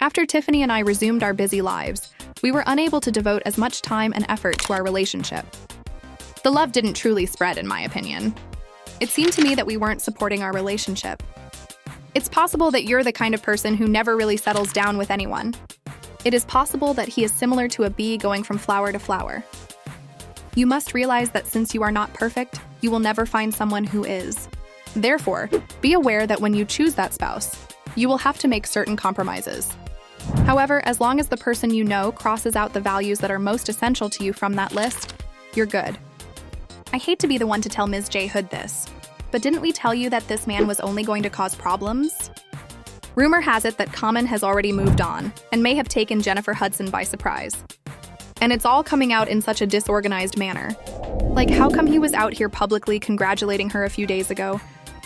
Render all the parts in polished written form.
After Tiffany and I resumed our busy lives, we were unable to devote as much time and effort to our relationship. The love didn't truly spread, in my opinion. It seemed to me that we weren't supporting our relationship. It's possible that you're the kind of person who never really settles down with anyone. It is possible that he is similar to a bee going from flower to flower. You must realize that since you are not perfect, you will never find someone who is. Therefore, be aware that when you choose that spouse, you will have to make certain compromises. However, as long as the person you know crosses out the values that are most essential to you from that list, you're good. I hate to be the one to tell Ms. J. Hood this, but didn't we tell you that this man was only going to cause problems? Rumor has it that Common has already moved on and may have taken Jennifer Hudson by surprise. And it's all coming out in such a disorganized manner. Like, how come he was out here publicly congratulating her a few days ago,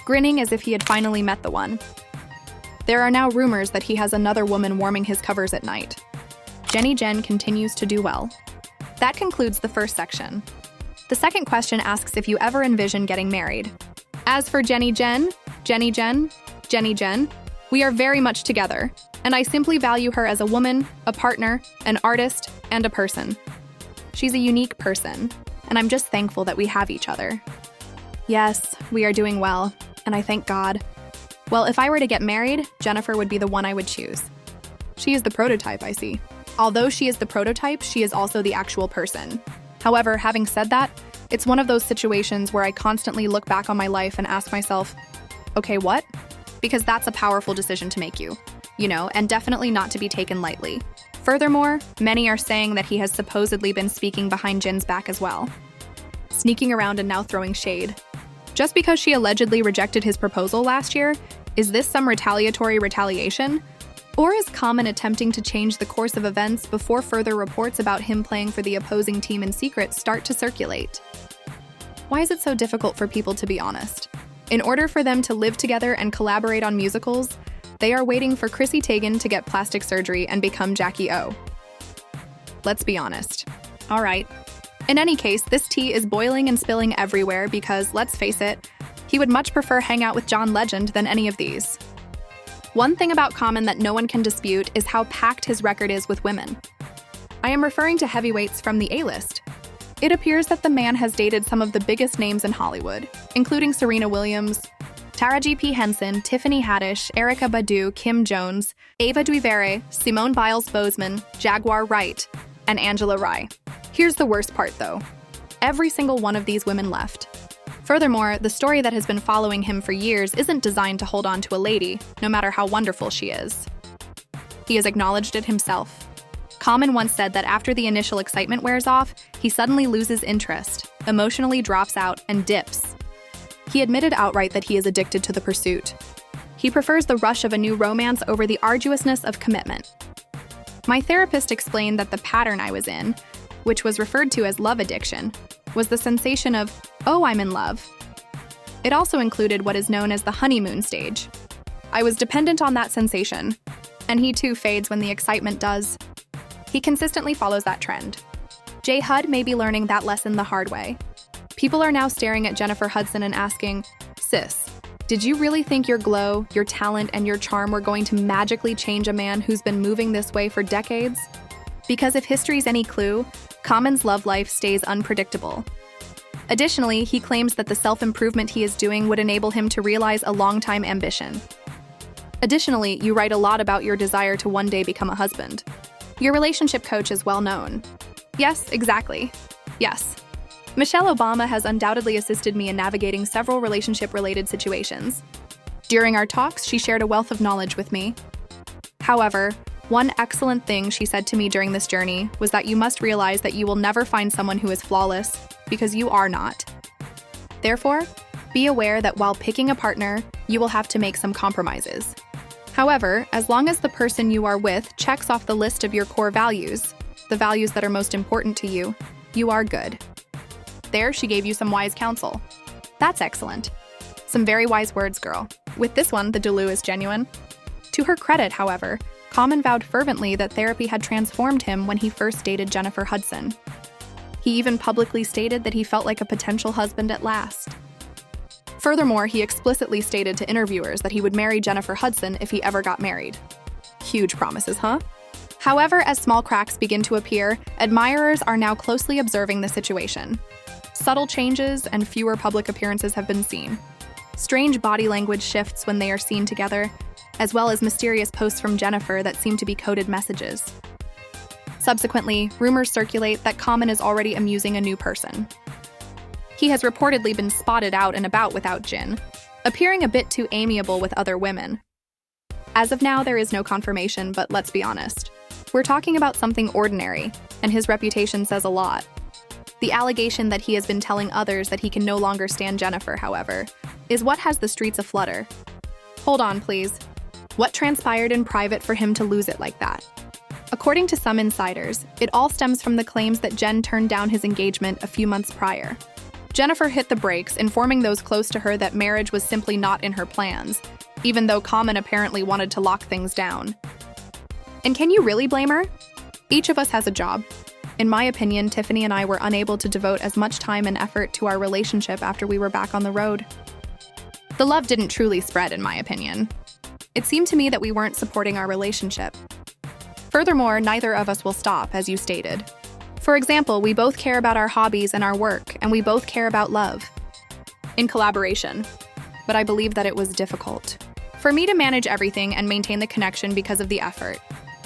grinning as if he had finally met the one? There are now rumors that he has another woman warming his covers at night. Jenny Jen continues to do well. That concludes the first section. The second question asks if you ever envision getting married. As for Jenny Jen, we are very much together, and I simply value her as a woman, a partner, an artist, and a person. She's a unique person, and I'm just thankful that we have each other. Yes, we are doing well, and I thank God. Well, if I were to get married, Jennifer would be the one I would choose. She is the prototype, I see. Although she is the prototype, she is also the actual person. However, having said that, it's one of those situations where I constantly look back on my life and ask myself, okay, what? Because that's a powerful decision to make, and definitely not to be taken lightly. Furthermore, many are saying that he has supposedly been speaking behind Jin's back as well. Sneaking around and now throwing shade. Just because she allegedly rejected his proposal last year, is this some retaliation? Or is Common attempting to change the course of events before further reports about him playing for the opposing team in secret start to circulate? Why is it so difficult for people to be honest? In order for them to live together and collaborate on musicals, they are waiting for Chrissy Teigen to get plastic surgery and become Jackie O. Let's be honest. All right. In any case, this tea is boiling and spilling everywhere because, let's face it, he would much prefer hang out with John Legend than any of these. One thing about Common that no one can dispute is how packed his record is with women. I am referring to heavyweights from the A-list. It appears that the man has dated some of the biggest names in Hollywood, including Serena Williams, Taraji P. Henson, Tiffany Haddish, Erykah Badu, Kim Jones, Ava DuVernay, Simone Biles Bozeman, Jaguar Wright, and Angela Rye. Here's the worst part, though. Every single one of these women left. Furthermore, the story that has been following him for years isn't designed to hold on to a lady, no matter how wonderful she is. He has acknowledged it himself. Common once said that after the initial excitement wears off, he suddenly loses interest, emotionally drops out, and dips. He admitted outright that he is addicted to the pursuit. He prefers the rush of a new romance over the arduousness of commitment. My therapist explained that the pattern I was in, which was referred to as love addiction, was the sensation of, oh, I'm in love. It also included what is known as the honeymoon stage. I was dependent on that sensation, and he too fades when the excitement does. He consistently follows that trend. J. Hud may be learning that lesson the hard way. People are now staring at Jennifer Hudson and asking, sis, did you really think your glow, your talent, and your charm were going to magically change a man who's been moving this way for decades? Because if history's any clue, Common's love life stays unpredictable. Additionally, he claims that the self-improvement he is doing would enable him to realize a long-time ambition. Additionally, you write a lot about your desire to one day become a husband. Your relationship coach is well known. Yes, exactly. Yes. Michelle Obama has undoubtedly assisted me in navigating several relationship-related situations. During our talks, she shared a wealth of knowledge with me. However, one excellent thing she said to me during this journey was that you must realize that you will never find someone who is flawless, because you are not. Therefore, be aware that while picking a partner, you will have to make some compromises. However, as long as the person you are with checks off the list of your core values, the values that are most important to you, you are good. There, she gave you some wise counsel. That's excellent. Some very wise words, girl. With this one, the Delu is genuine. To her credit, however, Common vowed fervently that therapy had transformed him when he first dated Jennifer Hudson. He even publicly stated that he felt like a potential husband at last. Furthermore, he explicitly stated to interviewers that he would marry Jennifer Hudson if he ever got married. Huge promises, huh? However, as small cracks begin to appear, admirers are now closely observing the situation. Subtle changes and fewer public appearances have been seen. Strange body language shifts when they are seen together, as well as mysterious posts from Jennifer that seem to be coded messages. Subsequently, rumors circulate that Common is already amusing a new person. He has reportedly been spotted out and about without Jin, appearing a bit too amiable with other women. As of now, there is no confirmation, but let's be honest. We're talking about something ordinary, and his reputation says a lot. The allegation that he has been telling others that he can no longer stand Jennifer, however, is what has the streets aflutter. Hold on, please. What transpired in private for him to lose it like that? According to some insiders, it all stems from the claims that Jen turned down his engagement a few months prior. Jennifer hit the brakes, informing those close to her that marriage was simply not in her plans, even though Common apparently wanted to lock things down. And can you really blame her? Each of us has a job. In my opinion, Tiffany and I were unable to devote as much time and effort to our relationship after we were back on the road. The love didn't truly spread, in my opinion. It seemed to me that we weren't supporting our relationship. Furthermore, neither of us will stop, as you stated. For example, we both care about our hobbies and our work, and we both care about love. In collaboration. But I believe that it was difficult for me to manage everything and maintain the connection because of the effort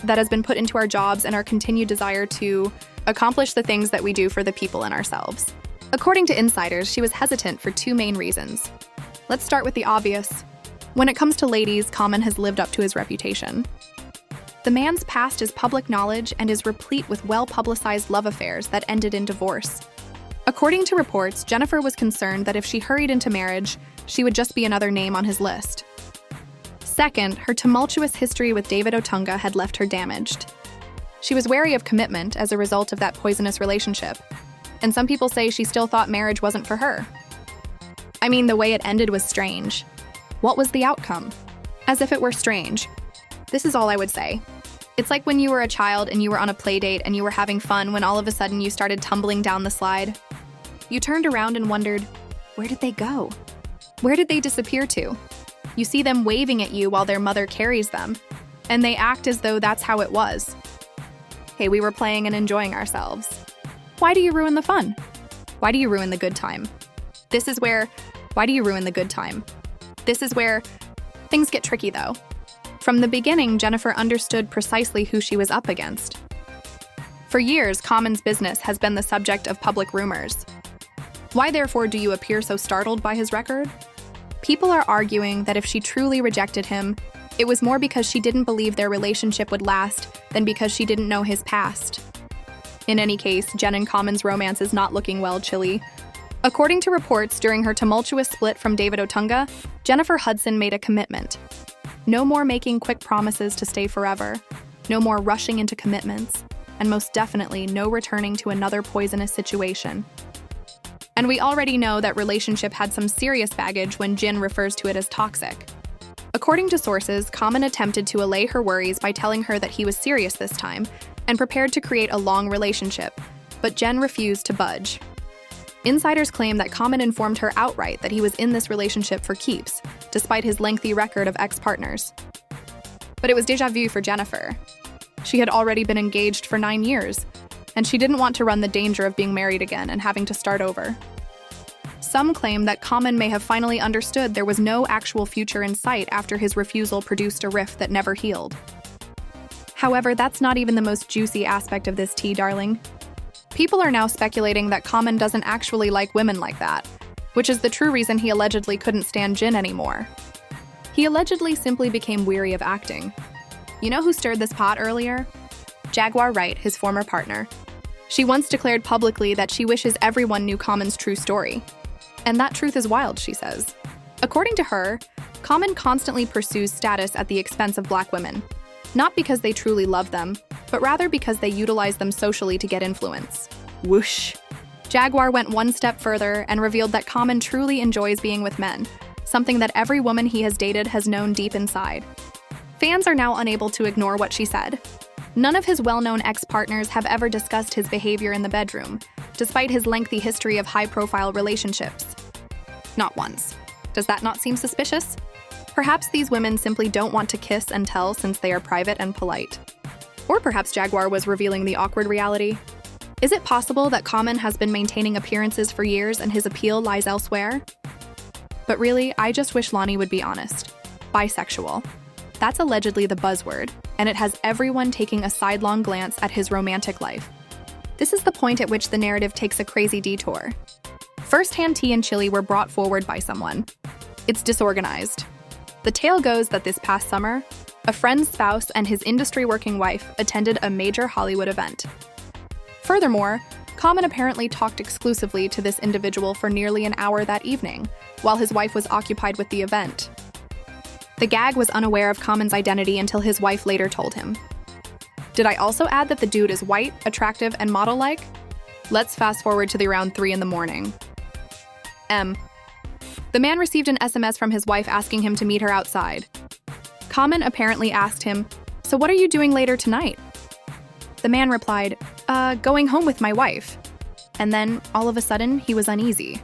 that has been put into our jobs and our continued desire to accomplish the things that we do for the people and ourselves. According to insiders, she was hesitant for two main reasons. Let's start with the obvious. When it comes to ladies, Common has lived up to his reputation. The man's past is public knowledge and is replete with well-publicized love affairs that ended in divorce. According to reports, Jennifer was concerned that if she hurried into marriage, she would just be another name on his list. Second, her tumultuous history with David Otunga had left her damaged. She was wary of commitment as a result of that poisonous relationship, and some people say she still thought marriage wasn't for her. I mean, the way it ended was strange. What was the outcome? As if it were strange. This is all I would say. It's like when you were a child and you were on a play date and you were having fun when all of a sudden you started tumbling down the slide. You turned around and wondered, where did they go? Where did they disappear to? You see them waving at you while their mother carries them, and they act as though that's how it was. Hey, we were playing and enjoying ourselves. Why do you ruin the fun? Why do you ruin the good time? Why do you ruin the good time? This is where things get tricky, though. From the beginning, Jennifer understood precisely who she was up against. For years, Common's business has been the subject of public rumors. Why, therefore, do you appear so startled by his record? People are arguing that if she truly rejected him, it was more because she didn't believe their relationship would last than because she didn't know his past. In any case, Jen and Common's romance is not looking well, chilly. According to reports, during her tumultuous split from David Otunga, Jennifer Hudson made a commitment. No more making quick promises to stay forever, no more rushing into commitments, and most definitely no returning to another poisonous situation. And we already know that relationship had some serious baggage when Jin refers to it as toxic. According to sources, Common attempted to allay her worries by telling her that he was serious this time and prepared to create a long relationship, but Jen refused to budge. Insiders claim that Common informed her outright that he was in this relationship for keeps, despite his lengthy record of ex-partners. But it was déjà vu for Jennifer. She had already been engaged for 9 years, and she didn't want to run the danger of being married again and having to start over. Some claim that Common may have finally understood there was no actual future in sight after his refusal produced a rift that never healed. However, that's not even the most juicy aspect of this tea, darling. People are now speculating that Common doesn't actually like women like that, which is the true reason he allegedly couldn't stand Jin anymore. He allegedly simply became weary of acting. You know who stirred this pot earlier? Jaguar Wright, his former partner. She once declared publicly that she wishes everyone knew Common's true story. And that truth is wild, she says. According to her, Common constantly pursues status at the expense of Black women, not because they truly love them, but rather because they utilize them socially to get influence. Whoosh. Jaguar went one step further and revealed that Common truly enjoys being with men, something that every woman he has dated has known deep inside. Fans are now unable to ignore what she said. None of his well-known ex-partners have ever discussed his behavior in the bedroom, despite his lengthy history of high-profile relationships. Not once. Does that not seem suspicious? Perhaps these women simply don't want to kiss and tell since they are private and polite. Or perhaps Jaguar was revealing the awkward reality. Is it possible that Common has been maintaining appearances for years and his appeal lies elsewhere? But really, I just wish Lonnie would be honest. Bisexual. That's allegedly the buzzword, and it has everyone taking a sidelong glance at his romantic life. This is the point at which the narrative takes a crazy detour. First-hand tea and chili were brought forward by someone. It's disorganized. The tale goes that this past summer, a friend's spouse and his industry-working wife attended a major Hollywood event. Furthermore, Common apparently talked exclusively to this individual for nearly an hour that evening, while his wife was occupied with the event. The gag was unaware of Common's identity until his wife later told him. Did I also add that the dude is white, attractive, and model-like? Let's fast forward to around 3 a.m. The man received an SMS from his wife asking him to meet her outside. Common apparently asked him, "So what are you doing later tonight?" The man replied, going home with my wife." And then, all of a sudden, he was uneasy.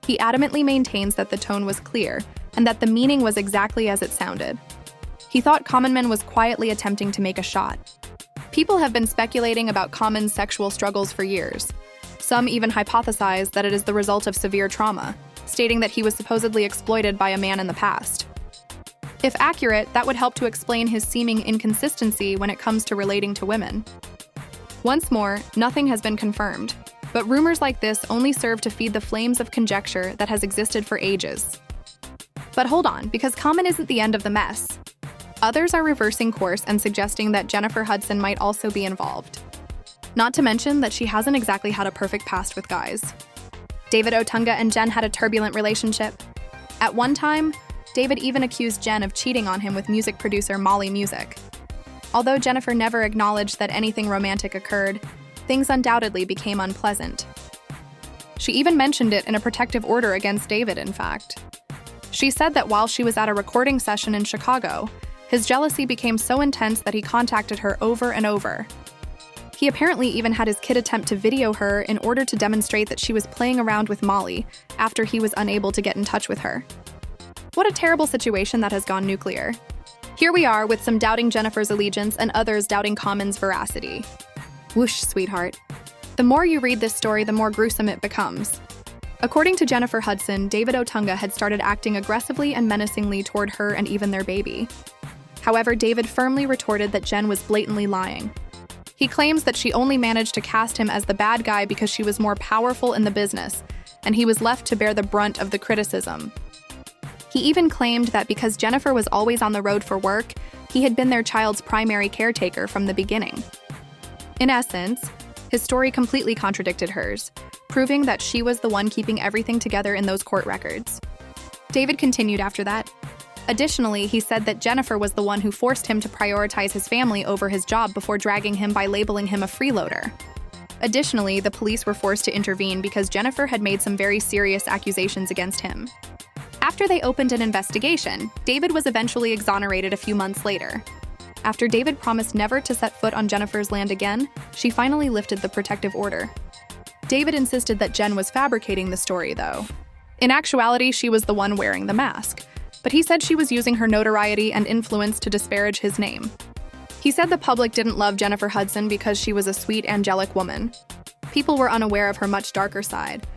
He adamantly maintains that the tone was clear and that the meaning was exactly as it sounded. He thought Common Man was quietly attempting to make a shot. People have been speculating about Common's sexual struggles for years. Some even hypothesize that it is the result of severe trauma, stating that he was supposedly exploited by a man in the past. If accurate, that would help to explain his seeming inconsistency when it comes to relating to women. Once more, nothing has been confirmed, but rumors like this only serve to feed the flames of conjecture that has existed for ages. But hold on, because Common isn't the end of the mess. Others are reversing course and suggesting that Jennifer Hudson might also be involved. Not to mention that she hasn't exactly had a perfect past with guys. David Otunga and Jen had a turbulent relationship. At one time, David even accused Jen of cheating on him with music producer Molly Music. Although Jennifer never acknowledged that anything romantic occurred, things undoubtedly became unpleasant. She even mentioned it in a protective order against David, in fact. She said that while she was at a recording session in Chicago, his jealousy became so intense that he contacted her over and over. He apparently even had his kid attempt to video her in order to demonstrate that she was playing around with Molly after he was unable to get in touch with her. What a terrible situation that has gone nuclear. Here we are with some doubting Jennifer's allegiance and others doubting Common's veracity. Whoosh, sweetheart. The more you read this story, the more gruesome it becomes. According to Jennifer Hudson, David Otunga had started acting aggressively and menacingly toward her and even their baby. However, David firmly retorted that Jen was blatantly lying. He claims that she only managed to cast him as the bad guy because she was more powerful in the business, and he was left to bear the brunt of the criticism. He even claimed that because Jennifer was always on the road for work, he had been their child's primary caretaker from the beginning. In essence, his story completely contradicted hers, proving that she was the one keeping everything together in those court records. David continued after that. Additionally, he said that Jennifer was the one who forced him to prioritize his family over his job before dragging him by labeling him a freeloader. Additionally, the police were forced to intervene because Jennifer had made some very serious accusations against him. After they opened an investigation, David was eventually exonerated a few months later. After David promised never to set foot on Jennifer's land again, she finally lifted the protective order. David insisted that Jen was fabricating the story, though. In actuality, she was the one wearing the mask, but he said she was using her notoriety and influence to disparage his name. He said the public didn't love Jennifer Hudson because she was a sweet, angelic woman. People were unaware of her much darker side.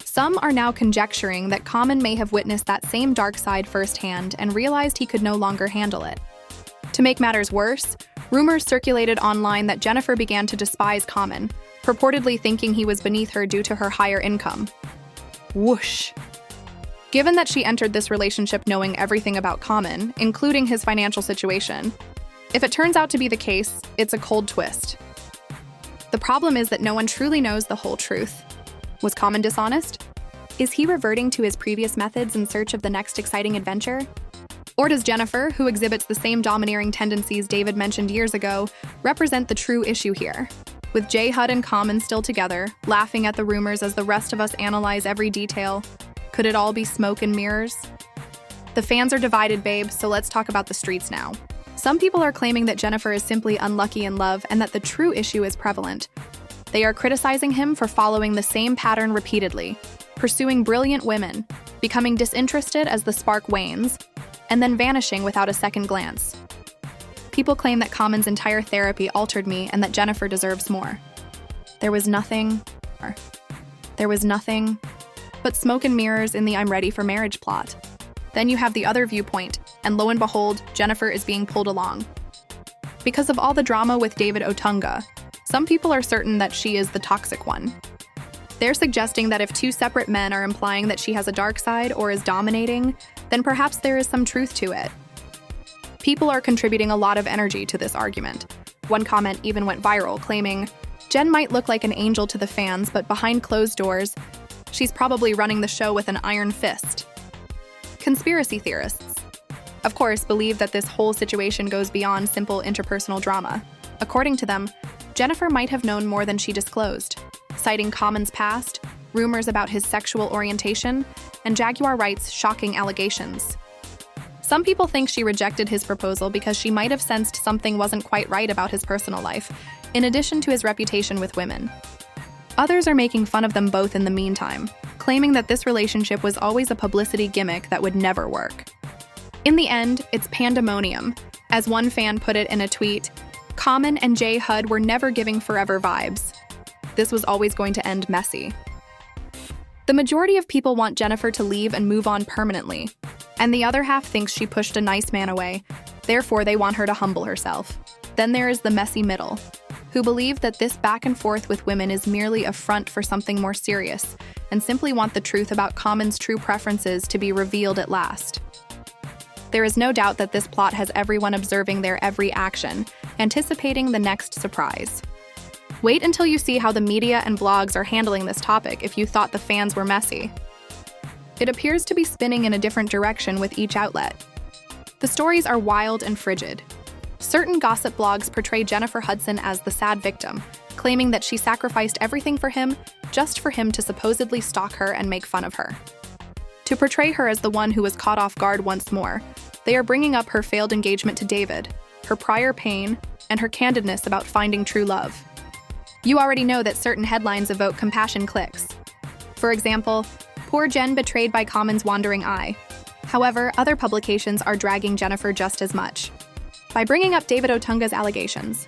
Some are now conjecturing that Common may have witnessed that same dark side firsthand and realized he could no longer handle it. To make matters worse, rumors circulated online that Jennifer began to despise Common, purportedly thinking he was beneath her due to her higher income. Whoosh. Given that she entered this relationship knowing everything about Common, including his financial situation, if it turns out to be the case, it's a cold twist. The problem is that no one truly knows the whole truth. Was Common dishonest? Is he reverting to his previous methods in search of the next exciting adventure? Or does Jennifer, who exhibits the same domineering tendencies David mentioned years ago, represent the true issue here? With J. Hud and Common still together, laughing at the rumors as the rest of us analyze every detail, could it all be smoke and mirrors? The fans are divided, babe, so let's talk about the streets now. Some people are claiming that Jennifer is simply unlucky in love and that the true issue is prevalent. They are criticizing him for following the same pattern repeatedly, pursuing brilliant women, becoming disinterested as the spark wanes, and then vanishing without a second glance. People claim that Common's entire therapy altered me and that Jennifer deserves more. There was nothing but smoke and mirrors in the I'm ready for marriage plot. Then you have the other viewpoint, and lo and behold, Jennifer is being pulled along. Because of all the drama with David Otunga, some people are certain that she is the toxic one. They're suggesting that if two separate men are implying that she has a dark side or is dominating, then perhaps there is some truth to it. People are contributing a lot of energy to this argument. One comment even went viral, claiming, "Jen might look like an angel to the fans, but behind closed doors, she's probably running the show with an iron fist." Conspiracy theorists, of course, believe that this whole situation goes beyond simple interpersonal drama. According to them, Jennifer might have known more than she disclosed, citing Common's past, rumors about his sexual orientation, and Jaguar Wright's shocking allegations. Some people think she rejected his proposal because she might have sensed something wasn't quite right about his personal life, in addition to his reputation with women. Others are making fun of them both in the meantime, claiming that this relationship was always a publicity gimmick that would never work. In the end, it's pandemonium. As one fan put it in a tweet, Common and J. Hud were never giving forever vibes. This was always going to end messy. The majority of people want Jennifer to leave and move on permanently, and the other half thinks she pushed a nice man away, therefore they want her to humble herself. Then there is the messy middle, who believe that this back and forth with women is merely a front for something more serious, and simply want the truth about Common's true preferences to be revealed at last. There is no doubt that this plot has everyone observing their every action, anticipating the next surprise. Wait until you see how the media and blogs are handling this topic if you thought the fans were messy. It appears to be spinning in a different direction with each outlet. The stories are wild and frigid. Certain gossip blogs portray Jennifer Hudson as the sad victim, claiming that she sacrificed everything for him just for him to supposedly stalk her and make fun of her. To portray her as the one who was caught off guard once more, they are bringing up her failed engagement to David, her prior pain, and her candidness about finding true love. You already know that certain headlines evoke compassion clicks. For example, "Poor Jen betrayed by Common's wandering eye." However, other publications are dragging Jennifer just as much. By bringing up David Otunga's allegations,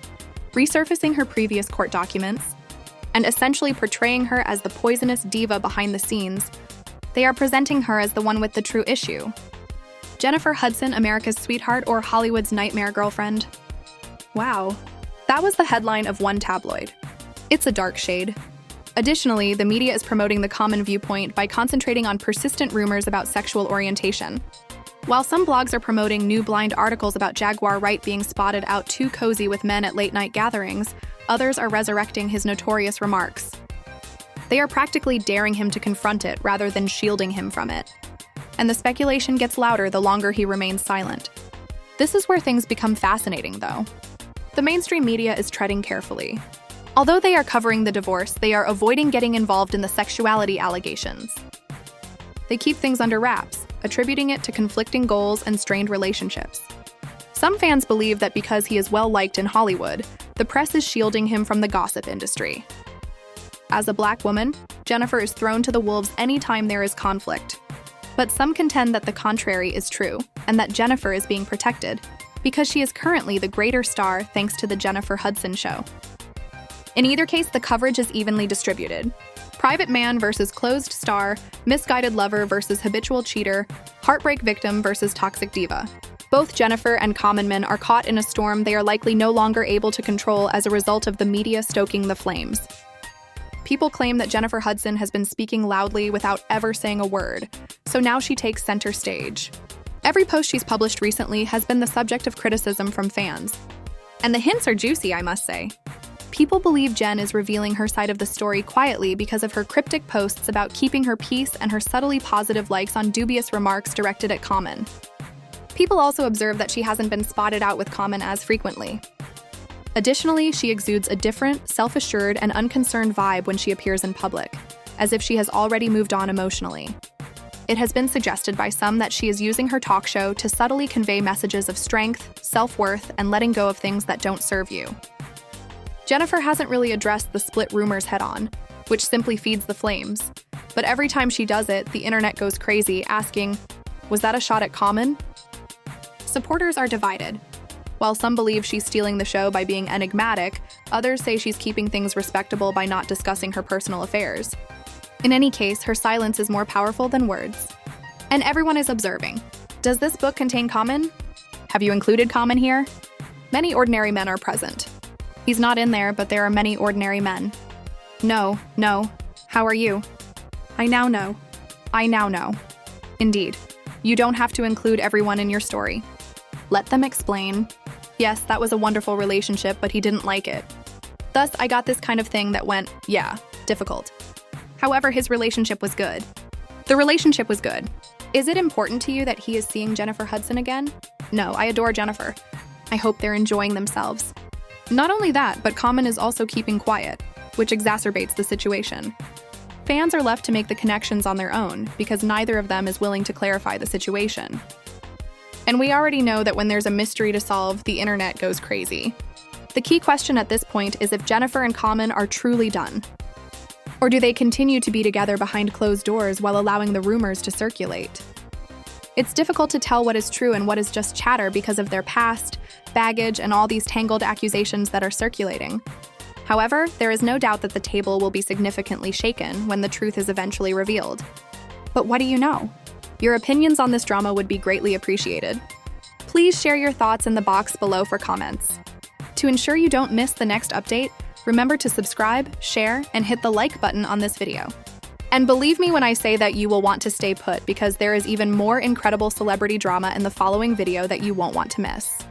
resurfacing her previous court documents, and essentially portraying her as the poisonous diva behind the scenes, they are presenting her as the one with the true issue. Jennifer Hudson, America's sweetheart or Hollywood's nightmare girlfriend? Wow. That was the headline of one tabloid. It's a dark shade. Additionally, the media is promoting the Common viewpoint by concentrating on persistent rumors about sexual orientation. While some blogs are promoting new blind articles about Jaguar Wright being spotted out too cozy with men at late-night gatherings, others are resurrecting his notorious remarks. They are practically daring him to confront it rather than shielding him from it. And the speculation gets louder the longer he remains silent. This is where things become fascinating, though. The mainstream media is treading carefully. Although they are covering the divorce, they are avoiding getting involved in the sexuality allegations. They keep things under wraps, attributing it to conflicting goals and strained relationships. Some fans believe that because he is well-liked in Hollywood, the press is shielding him from the gossip industry. As a Black woman, Jennifer is thrown to the wolves anytime there is conflict. But some contend that the contrary is true, and that Jennifer is being protected, because she is currently the greater star thanks to the Jennifer Hudson show. In either case, the coverage is evenly distributed. Private man versus closed star, misguided lover versus habitual cheater, heartbreak victim versus toxic diva. Both Jennifer and Common men are caught in a storm they are likely no longer able to control as a result of the media stoking the flames. People claim that Jennifer Hudson has been speaking loudly without ever saying a word, so now she takes center stage. Every post she's published recently has been the subject of criticism from fans. And the hints are juicy, I must say. People believe Jen is revealing her side of the story quietly because of her cryptic posts about keeping her peace and her subtly positive likes on dubious remarks directed at Common. People also observe that she hasn't been spotted out with Common as frequently. Additionally, she exudes a different, self-assured, and unconcerned vibe when she appears in public, as if she has already moved on emotionally. It has been suggested by some that she is using her talk show to subtly convey messages of strength, self-worth, and letting go of things that don't serve you. Jennifer hasn't really addressed the split rumors head-on, which simply feeds the flames. But every time she does it, the internet goes crazy, asking, "Was that a shot at Common?" Supporters are divided. While some believe she's stealing the show by being enigmatic, others say she's keeping things respectable by not discussing her personal affairs. In any case, her silence is more powerful than words. And everyone is observing. Does this book contain Common? Have you included Common here? Many ordinary men are present. He's not in there, but there are many ordinary men. No. How are you? I now know. I now know. Indeed. You don't have to include everyone in your story. Let them explain. Yes, that was a wonderful relationship, but he didn't like it. Thus, I got this kind of thing that went, yeah, difficult. However, his relationship was good. The relationship was good. Is it important to you that he is seeing Jennifer Hudson again? No, I adore Jennifer. I hope they're enjoying themselves. Not only that, but Common is also keeping quiet, which exacerbates the situation. Fans are left to make the connections on their own because neither of them is willing to clarify the situation. And we already know that when there's a mystery to solve, the internet goes crazy. The key question at this point is if Jennifer and Common are truly done. Or do they continue to be together behind closed doors while allowing the rumors to circulate? It's difficult to tell what is true and what is just chatter because of their past, baggage, and all these tangled accusations that are circulating. However, there is no doubt that the table will be significantly shaken when the truth is eventually revealed. But what do you know? Your opinions on this drama would be greatly appreciated. Please share your thoughts in the box below for comments. To ensure you don't miss the next update, remember to subscribe, share, and hit the like button on this video. And believe me when I say that you will want to stay put because there is even more incredible celebrity drama in the following video that you won't want to miss.